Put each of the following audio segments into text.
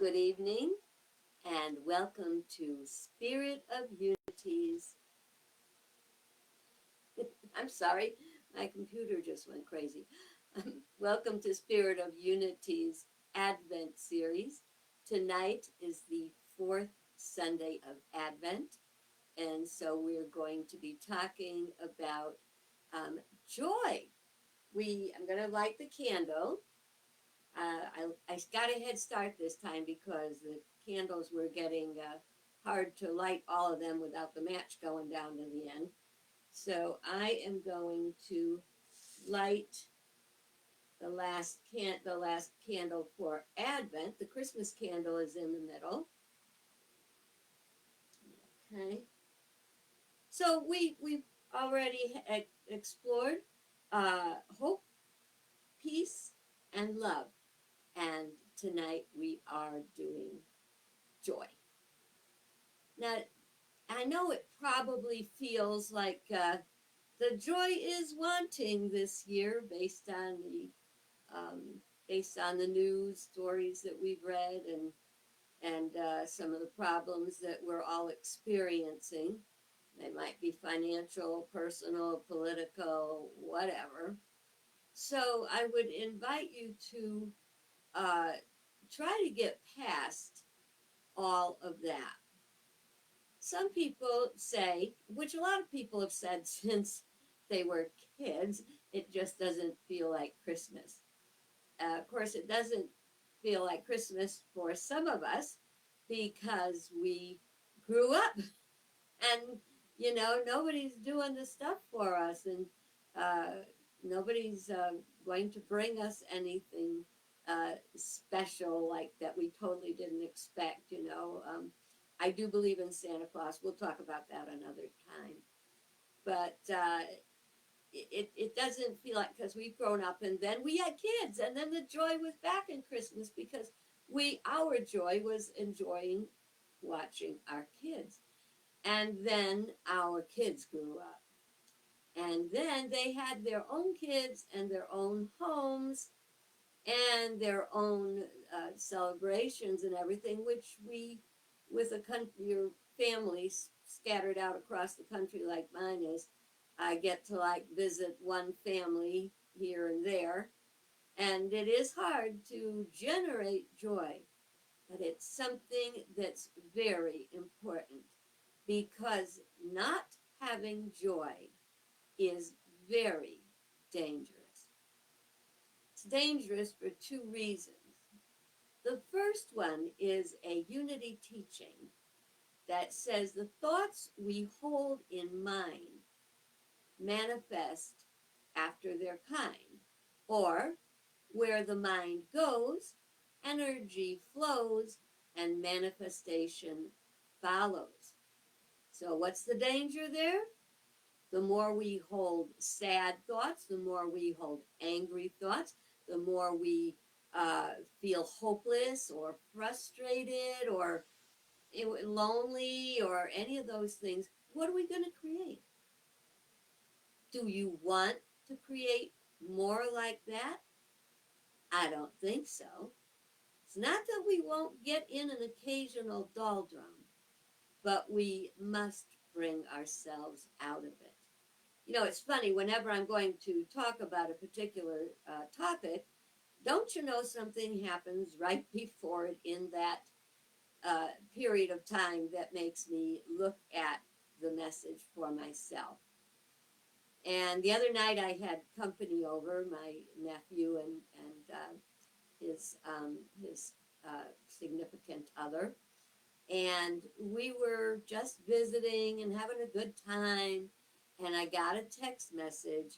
Good evening and welcome to Spirit of Unity's. I'm sorry, my computer just went crazy. Welcome to Spirit of Unity's Advent series. Tonight is the fourth Sunday of Advent, and so we're going to be talking about joy. I'm going to light the candle. I got a head start this time because the candles were getting hard to light all of them without the match going down to the end. So I am going to light the last candle for Advent. The Christmas candle is in the middle. Okay. So we've already explored hope, peace, and love, and tonight we are doing joy. Now, I know it probably feels like the joy is wanting this year um, based on the news stories that we've read and some of the problems that we're all experiencing. They might be financial, personal, political, whatever. So I would invite you to uh, try to get past all of that. Some people say, which a lot of people have said since they were kids, it just doesn't feel like Christmas. Of course, it doesn't feel like Christmas for some of us because we grew up and, nobody's doing the stuff for us and uh, nobody's going to bring us anything special like that we totally didn't expect. I do believe in Santa Claus. We'll talk about that another time. But it doesn't feel like because we've grown up and then we had kids and then the joy was back in Christmas because our joy was enjoying watching our kids. And then our kids grew up. And then they had their own kids and their own homes and their own celebrations and everything, which with your family scattered out across the country like mine is, I get to like visit one family here and there, and it is hard to generate joy, but it's something that's very important because not having joy is very dangerous. It's dangerous for two reasons. The first one is a unity teaching that says the thoughts we hold in mind manifest after their kind, or where the mind goes, energy flows and manifestation follows. So, what's the danger there? The more we hold sad thoughts, the more we hold angry thoughts, the more we feel hopeless or frustrated or lonely or any of those things. What are we going to create? Do you want to create more like that? I don't think so. It's not that we won't get in an occasional doldrum, but we must bring ourselves out of it. It's funny, whenever I'm going to talk about a particular topic, don't you know something happens right before it in that period of time that makes me look at the message for myself? And the other night I had company over, my nephew and his significant other, and we were just visiting and having a good time. And I got a text message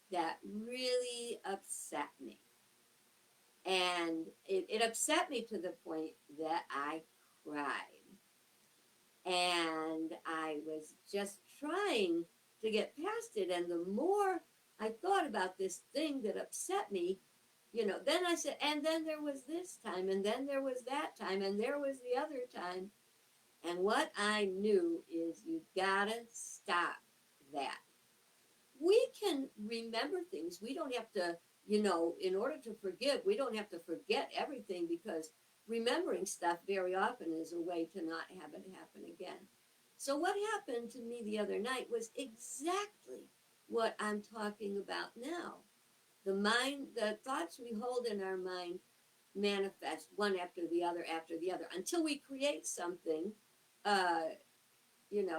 that really upset me. And it upset me to the point that I cried. And I was just trying to get past it. And the more I thought about this thing that upset me, then I said, and then there was this time, and then there was that time, and there was the other time. And what I knew is you gotta stop that. We can remember things. We don't have to, in order to forgive, we don't have to forget everything because remembering stuff very often is a way to not have it happen again. So what happened to me the other night was exactly what I'm talking about now. The mind, the thoughts we hold in our mind manifest one after the other, until we create something, uh,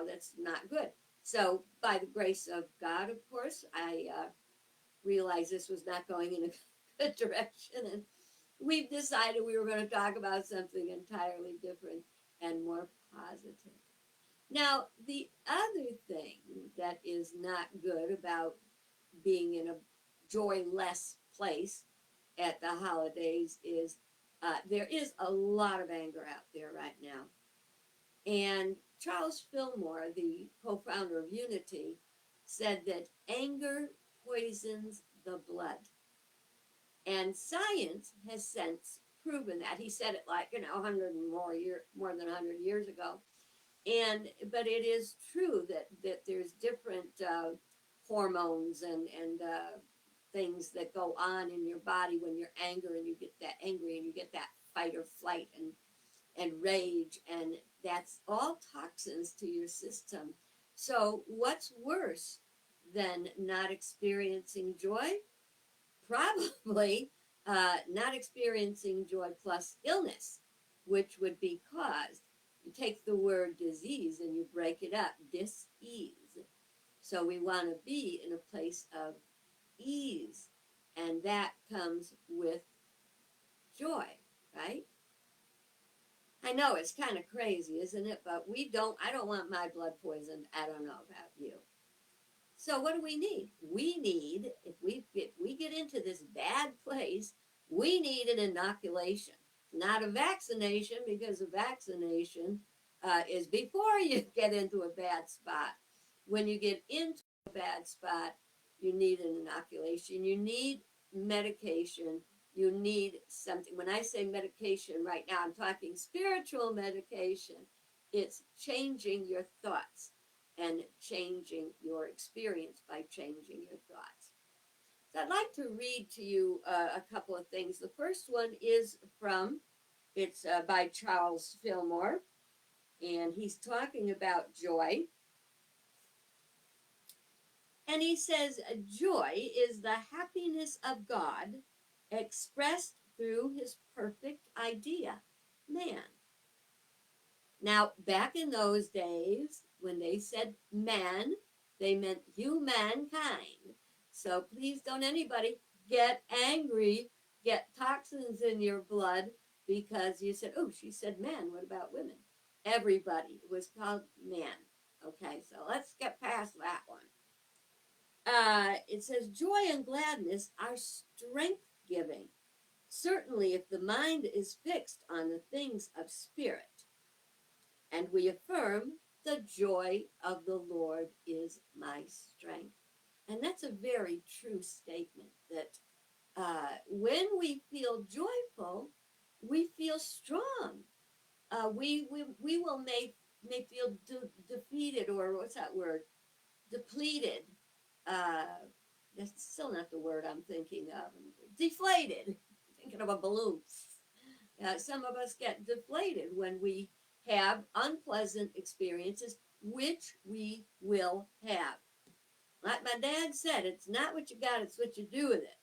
that's not good. So, by the grace of God, of course, I realized this was not going in a good direction, and we've decided we were going to talk about something entirely different and more positive. Now, the other thing that is not good about being in a joyless place at the holidays is there is a lot of anger out there right now. And Charles Fillmore, the co founder of Unity, said that anger poisons the blood. And science has since proven that. He said it like, 100 more than 100 years ago. But it is true that there's different hormones and things that go on in your body when you're angry, and you get that angry and you get that fight or flight and rage, and that's all toxins to your system. So what's worse than not experiencing joy? Probably not experiencing joy plus illness, which would be caused. You take the word disease and you break it up, dis-ease. So we want to be in a place of ease, and that comes with joy, right? I know it's kind of crazy, isn't it? But I don't want my blood poisoned. I don't know about you. So what do we need? We need, if we get into this bad place, we need an inoculation, not a vaccination, because a vaccination is before you get into a bad spot. When you get into a bad spot, you need an inoculation. You need medication. You need something. When I say medication right now, I'm talking spiritual medication. It's changing your thoughts and changing your experience by changing your thoughts. So I'd like to read to you a couple of things. The first one is it's by Charles Fillmore, and he's talking about joy. And he says, joy is the happiness of God expressed through his perfect idea, man. Now, back in those days, when they said man, they meant humankind. So please don't anybody get angry, get toxins in your blood because you said, oh, she said man, what about women? Everybody was called man. Okay, so let's get past that one. It says, joy and gladness are strength giving. Certainly, if the mind is fixed on the things of spirit. And we affirm, the joy of the Lord is my strength. And that's a very true statement, that when we feel joyful, we feel strong. We will may feel defeated, or what's that word? Depleted. That's still not the word I'm thinking of. Deflated. Thinking of a balloon. Some of us get deflated when we have unpleasant experiences, which we will have. Like my dad said, it's not what you got, it's what you do with it.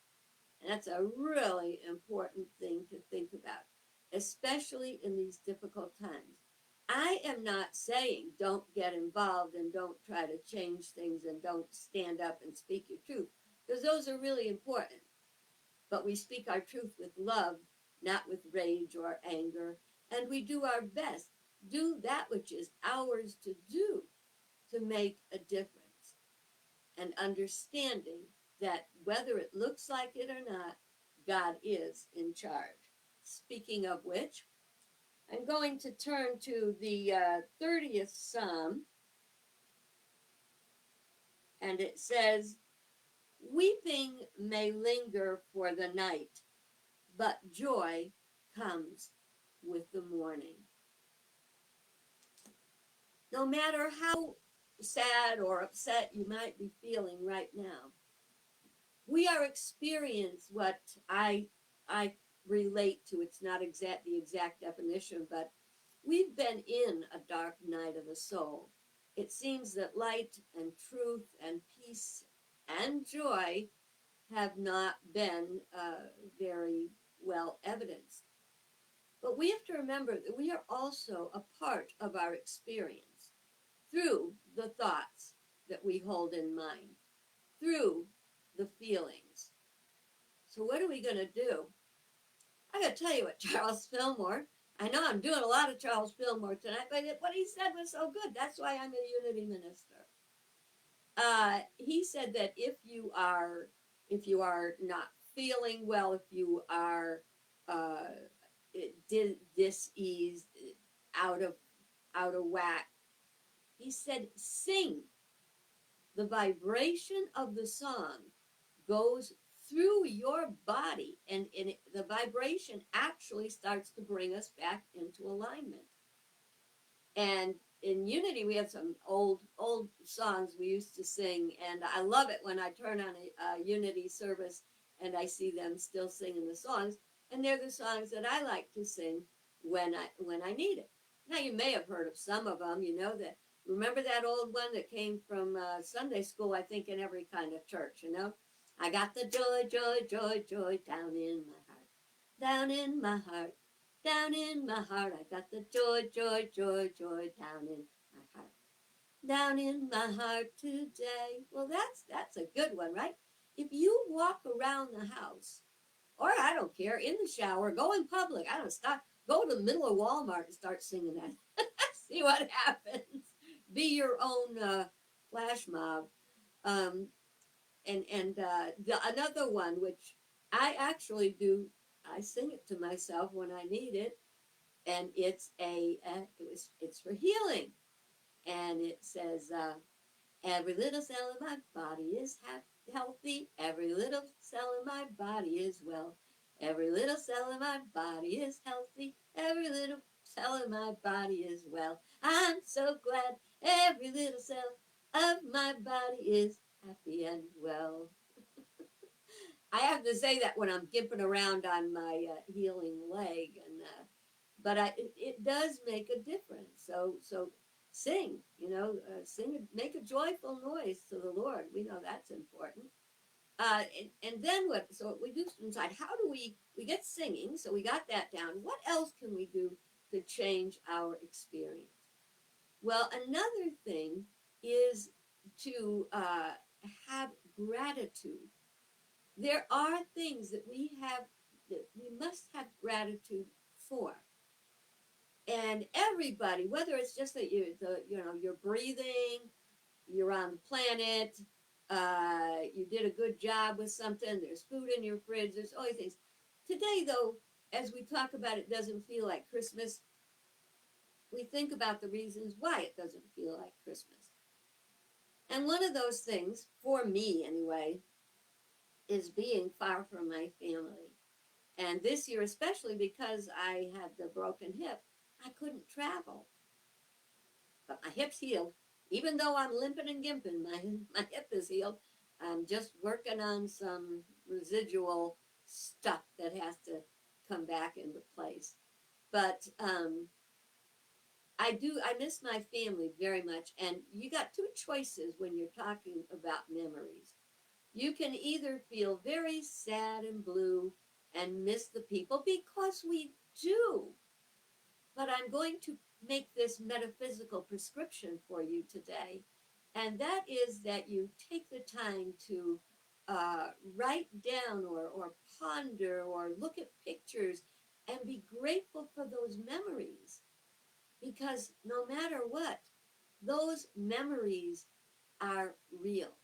And that's a really important thing to think about, especially in these difficult times. I am not saying don't get involved and don't try to change things and don't stand up and speak your truth, because those are really important. But we speak our truth with love, not with rage or anger, and we do our best. Do that which is ours to do to make a difference. And understanding that whether it looks like it or not, God is in charge. Speaking of which, I'm going to turn to the 30th Psalm, and it says, weeping may linger for the night, but joy comes with the morning. No matter how sad or upset you might be feeling right now, we are experiencing what I relate to. It's not the exact definition, but we've been in a dark night of the soul. It seems that light and truth and peace and joy have not been very well evidenced. But we have to remember that we are also a part of our experience through the thoughts that we hold in mind, through the feelings. So, what are we going to do? I got to tell you what Charles Fillmore, I know I'm doing a lot of Charles Fillmore tonight, but what he said was so good. That's why I'm a Unity minister. He said that if you are not feeling well, if you are uh, dis-eased, out of whack, he said, sing. The vibration of the song goes through your body, and the vibration actually starts to bring us back into alignment. And in Unity, we have some old songs we used to sing, and I love it when I turn on a Unity service and I see them still singing the songs, and they're the songs that I like to sing when I need it. Now, you may have heard of some of them. You know that. Remember that old one that came from Sunday school, I think, in every kind of church. You know, I got the joy, joy, joy, joy down in my heart, down in my heart. Down in my heart, I got the joy, joy, joy, joy down in my heart. Down in my heart today. Well, that's a good one, right? If you walk around the house, or I don't care, in the shower, go in public, I don't stop, go to the middle of Walmart and start singing that. See what happens. Be your own flash mob. Um, another one, which I actually do, I sing it to myself when I need it, and it's for healing, and it says every little cell in my body is healthy, every little cell in my body is well, every little cell in my body is healthy, every little cell in my body is well. I'm so glad every little cell of my body is happy and well. I have to say that when I'm gimping around on my healing leg, and but it does make a difference. So sing, sing, make a joyful noise to the Lord. We know that's important. And then what? So we do inside. How do we get singing? So we got that down. What else can we do to change our experience? Well, another thing is to have gratitude. There are things that we must have gratitude for. And everybody, whether it's just that you're breathing, you're on the planet, you did a good job with something, there's food in your fridge, there's always things. Today, though, as we talk about it doesn't feel like Christmas, we think about the reasons why it doesn't feel like Christmas. And one of those things, for me anyway, is being far from my family. And this year, especially because I had the broken hip, I couldn't travel. But my hip's healed. Even though I'm limping and gimping, my hip is healed. I'm just working on some residual stuff that has to come back into place. But I miss my family very much. And you got two choices when you're talking about memories. You can either feel very sad and blue and miss the people, because we do. But I'm going to make this metaphysical prescription for you today. And that is that you take the time to write down or ponder or look at pictures and be grateful for those memories. Because no matter what, those memories are real.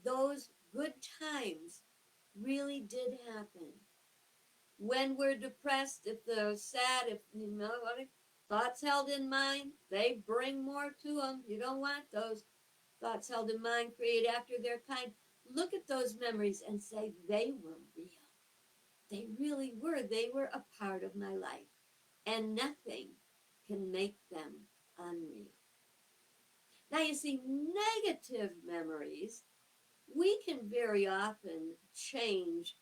Those good times really did happen. When we're depressed, if they're sad, if thoughts held in mind, they bring more to them. You don't want those thoughts held in mind, create after their kind. Look at those memories and say they were real. They really were. They were a part of my life, and nothing can make them unreal. Now, you see, negative memories, we can very often change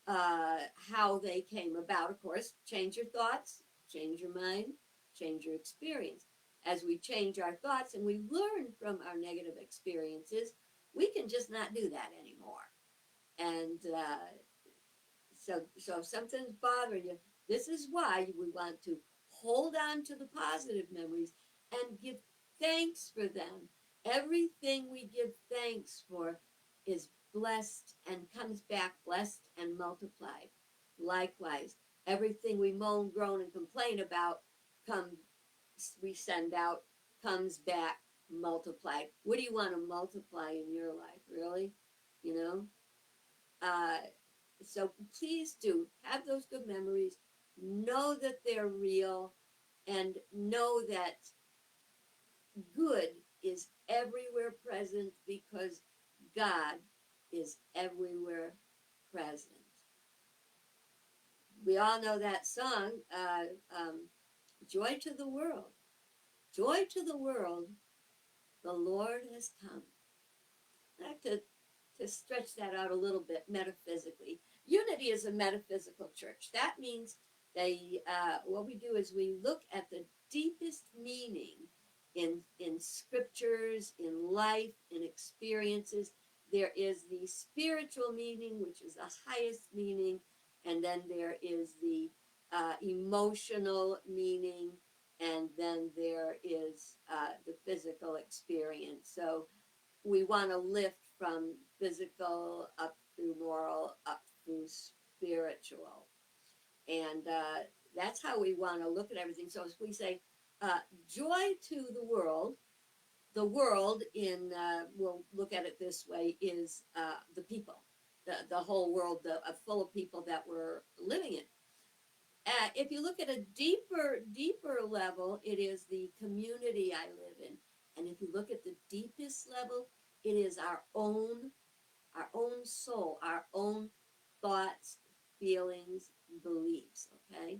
how they came about. Of course, change your thoughts, change your mind, change your experience. As we change our thoughts and we learn from our negative experiences, we can just not do that anymore. And so if something's bothering you, this is why we want to hold on to the positive memories and give thanks for them. Everything we give thanks for is blessed and comes back blessed and multiplied. Likewise, everything we moan, groan, and complain about come we send out comes back multiplied. What do you want to multiply in your life, really? You know? Uh, so please do have those good memories. Know that they're real and know that good is everywhere present because God is everywhere present. We all know that song, Joy to the World. Joy to the world, the Lord has come. I like to stretch that out a little bit metaphysically. Unity is a metaphysical church. That means what we do is we look at the deepest meaning in scriptures, in life, in experiences. There is the spiritual meaning, which is the highest meaning, and then there is the emotional meaning, and then there is the physical experience. So we want to lift from physical up through moral, up through spiritual. And that's how we want to look at everything. So as we say, joy to the world we'll look at it this way, is the people, the whole world, full of people that we're living in. If you look at a deeper level, it is the community I live in. And if you look at the deepest level, it is our own soul, our own thoughts, feelings, beliefs, okay?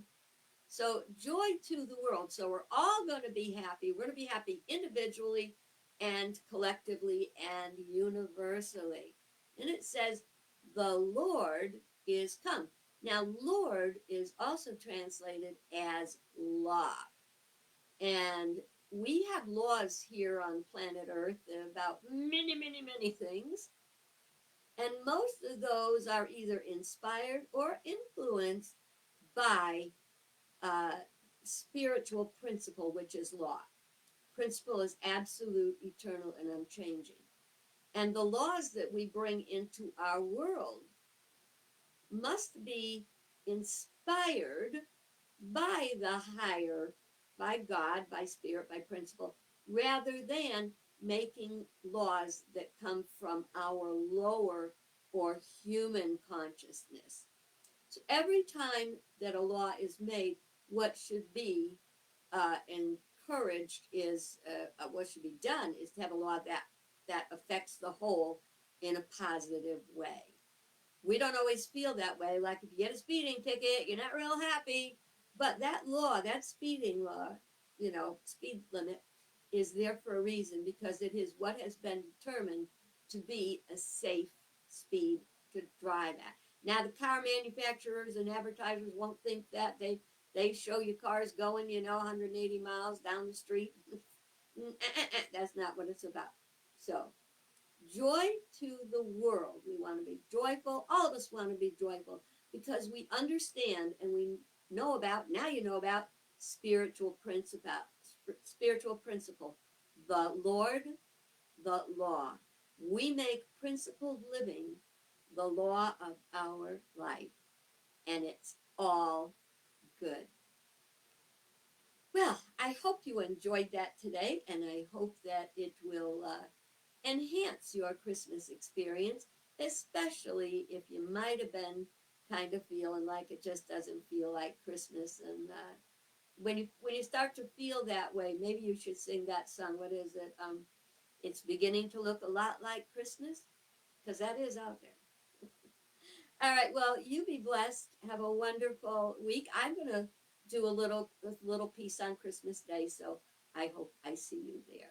So joy to the world. So we're all going to be happy. We're going to be happy individually and collectively and universally. And it says, the Lord is come. Now, Lord is also translated as law. And we have laws here on planet Earth about many things. And most of those are either inspired or influenced by spiritual principle, which is law. Principle is absolute, eternal, and unchanging. And the laws that we bring into our world must be inspired by the higher, by God, by spirit, by principle, rather than making laws that come from our lower or human consciousness. So every time that a law is made, what should be encouraged is what should be done is to have a law that affects the whole in a positive way. We don't always feel that way. Like if you get a speeding ticket, you're not real happy. But that law, that speeding law, speed limit, is there for a reason because it is what has been determined to be a safe speed to drive at. Now, the car manufacturers and advertisers won't think that. They show you cars going, 180 miles down the street. That's not what it's about. So, joy to the world. We want to be joyful. All of us want to be joyful because we understand and we know about, now you know about, spiritual principle. The Lord, the law. We make principled living the law of our life, and it's all good. Well, I hope you enjoyed that today, and I hope that it will enhance your Christmas experience, especially if you might have been kind of feeling like it just doesn't feel like Christmas. And when you start to feel that way, maybe you should sing that song. What is it? It's beginning to look a lot like Christmas, because that is out there. All right. Well, you be blessed. Have a wonderful week. I'm gonna do a little piece on Christmas Day, so I hope I see you there.